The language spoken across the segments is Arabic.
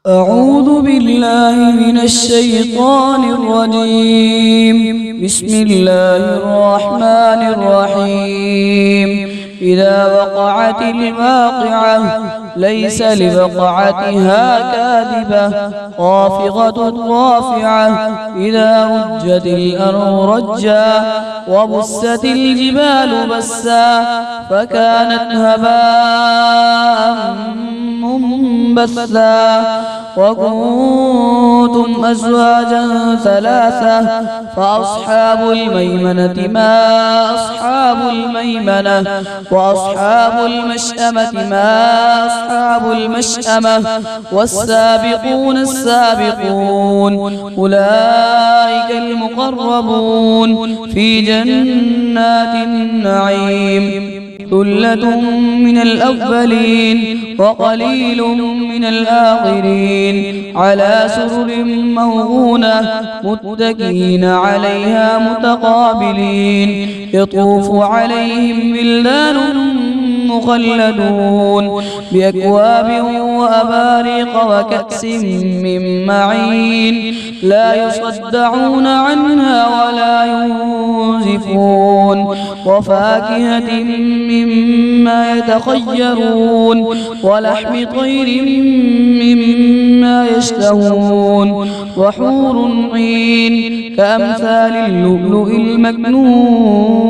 أعوذ بالله من الشيطان الرجيم. بسم الله الرحمن الرحيم. إذا وقعت الواقعة ليس لوقعتها كاذبة خافضة رافعة. إذا رجت الأرض رجا وبست الجبال بسا فكانت هباء منبثا. وكنتم أزواجا ثلاثة فأصحاب الميمنة ما أصحاب الميمنة وأصحاب المشأمة ما أصحاب المشأمة والسابقون السابقون أولئك المقربون في جنات النعيم. ثلة من الأولين وقليل من الآخرين على سرر موضونة متكئين عليها متقابلين. يطوف عليهم ولدان مخلدون بأكواب وأباريق وكأس من معين لا يصدعون عنها ولا ينزفون. وفاكهة مما يتخيرون ولحم طير مما يشتهون. وحور عين كأمثال اللؤلؤ المكنون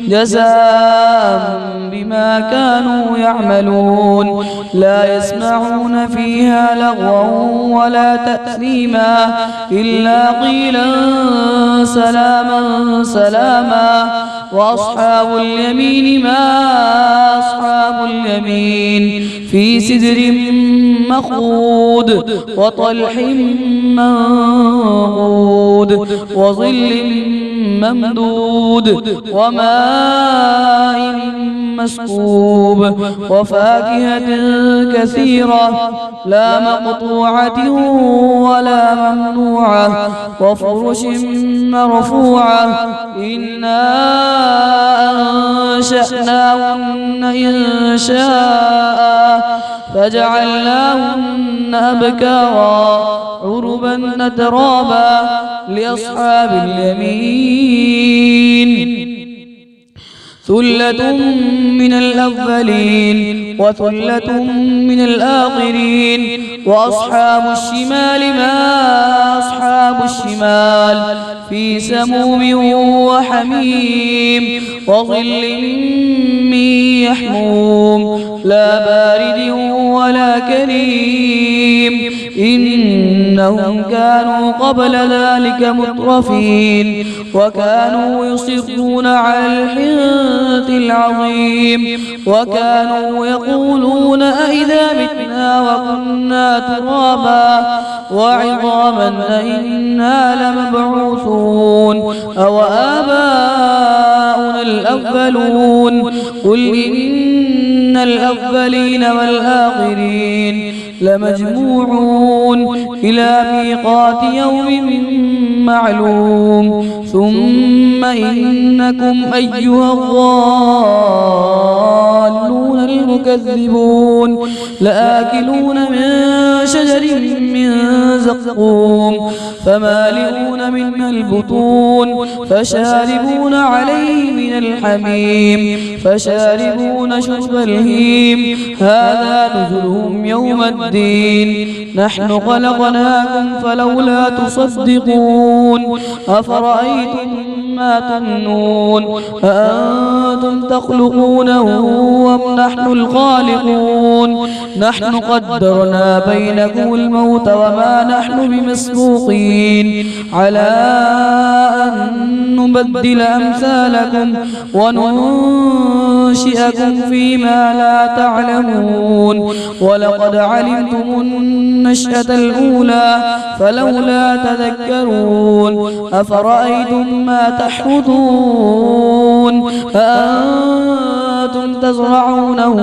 جزاء بما كانوا يعملون. لا يسمعون فيها لغوا ولا تأثيما إلا قيلا سلاما سلاما. وأصحاب اليمين ما أصحاب اليمين في سدر مخضود وطلح منضود وظل ممدود وماء مسكوب. وفاكهة كثيرة لا مقطوعة ولا ممنوعة وفرش مرفوعة. إنا أنشأناهن إنشاء فجعلناهن أبكارا عربا أترابا لأصحاب اليمين. ثلة من الأولين وثلة من الآخرين. وأصحاب الشمال ما أصحاب الشمال في سموم وحميم وظل من يحموم لا بارد ولا كريم. إنهم كانوا قبل ذلك مترفين وكانوا يصرون على الحنث العظيم وكانوا يقولون أئذا متنا وكنا ترابا وعظاما أئنا لمبعوثون أو آباؤنا الأولون. قل إن الأولين والآخرين لمجموعون إلى ميقات يوم معلوم. ثم إنكم أيها الضالون المكذبون لآكلون من شجر من زقوم فمالئون منها البطون فشاربون عليه من الحميم فشاربون شرب الهيم. هذا نزلهم يوم الدين. نحن خلقناكم فلولا تصدقون. أفرأيتم ما تمنون أأنتم تخلقونه أم نحن الخالقون. نحن قدرنا بينكم الموت وما نحن بمسبوقين على أن نبدل أمثالكم وننشئكم فيما لا تعلمون. ولقد علمتم النشأة الأولى فلولا تذكرون. أفرأيتم ما تحرثون أأنتم تزرعونه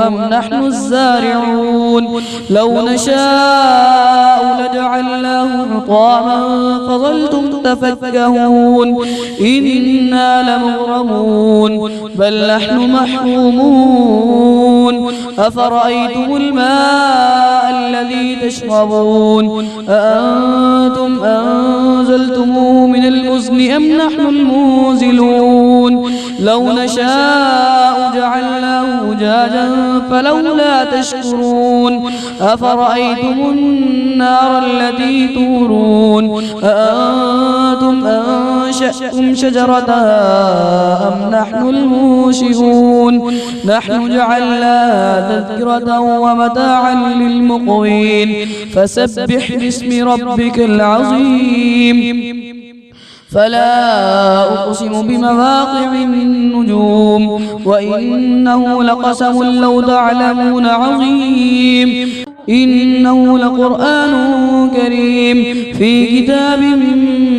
أم نحن الزارعون. لو نشاء لجعلناه حطاما فظلتم تفكهون. إنا لمغرمون بل نحن محرومون. أفرأيتم الماء الذي تشربون أأنتم أنزلتموه من المزن أم نحن المنزلون لو نشاء جعلناه أجاجا فلولا تشكرون أفرأيتم النار التي تورون أأنتم أنشأتم شجرتها أم نحن المنشئون نحن جعلناها تذكرة ومتاعا للمقوين فسبح باسم ربك العظيم فلا أقسم بمواقع النجوم وإنه لقسم لو تعلمون عظيم إنه لقرآن كريم في كتاب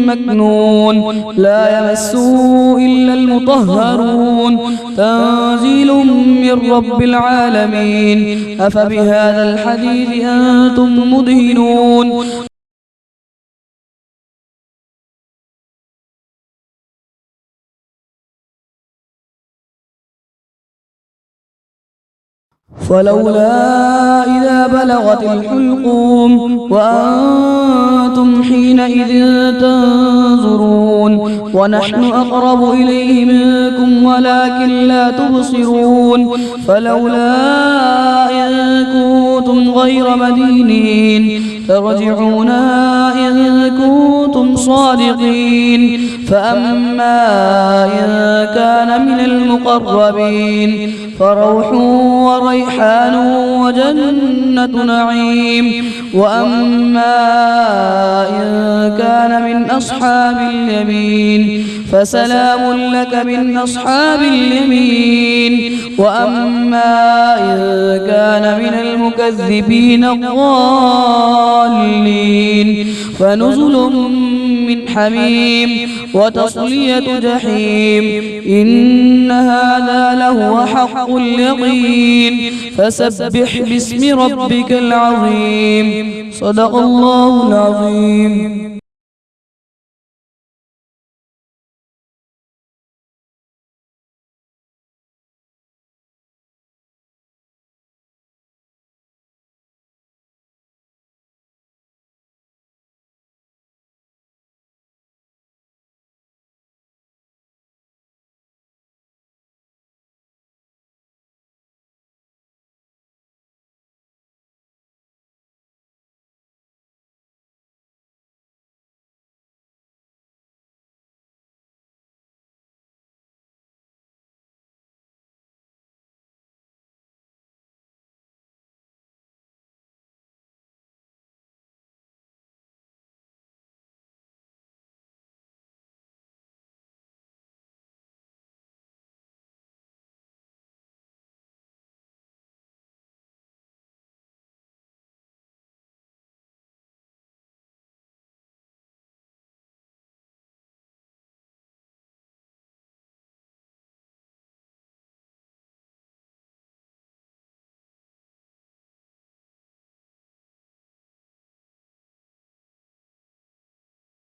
مكنون لا يمسه إلا المطهرون تنزيل من رب العالمين أفبهذا الحديث أنتم مدهنون فلولا إذا بلغت الحلقوم وأنتم حينئذ تنظرون ونحن أقرب إليه منكم ولكن لا تبصرون فلولا إن كنتم غير مدينين ترجعونها إن كنتم صادقين فأما إن كان من المقربين فروح وريحان وجنة نعيم وأما إن كان من أصحاب اليمين فسلام لك من أصحاب اليمين وأما إن كان من المكذبين الضالين فنزل من حميم وتصلية جحيم إن هذا لهو حق اليقين فسبح باسم ربك العظيم صدق الله العظيم.